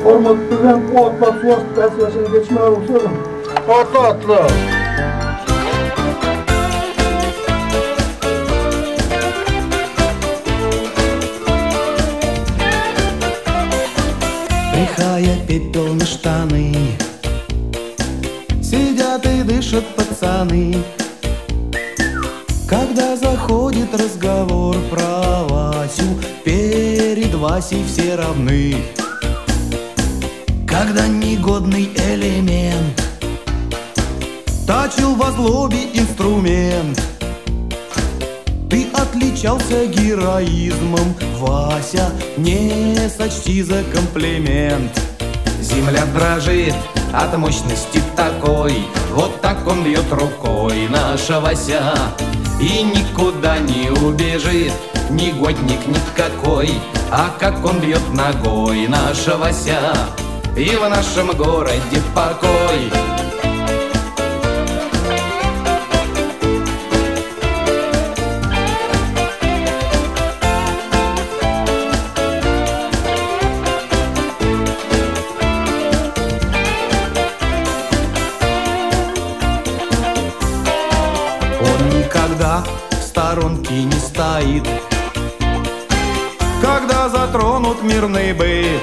Hurmatlı otla su asıl geçme arzusu. Atla. Пихая пепел на штаны, сидят и дышат пацаны. Когда заходит разговор про Васю, перед Васей все равны. Когда негодный элемент точил во злобе инструмент, ты отличался героизмом, Вася, не сочти за комплимент. Земля дрожит от мощности такой, вот так он бьет рукой, наша Вася. И никуда не убежит, негодник никакой, а как он бьет ногой, наша Вася. И в нашем городе покой. Он никогда в сторонке не стоит, когда затронут мирный быт,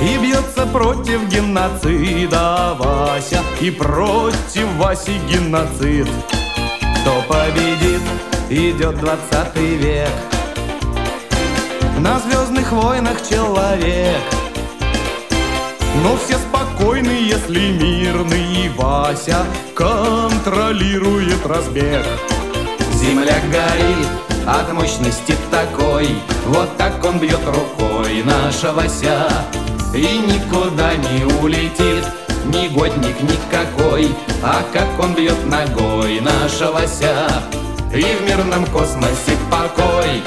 и бьется против геноцида Вася, и против Васи геноцид. Кто победит, идет 20 век, на звездных войнах человек. Но все спокойны, если мирный, и Вася контролирует разбег. Земля горит от мощности такой, вот так он бьет рукой, наша Вася. И никуда не улетит, негодник никакой, а как он бьет ногой, наша Вася. И в мирном космосе покой.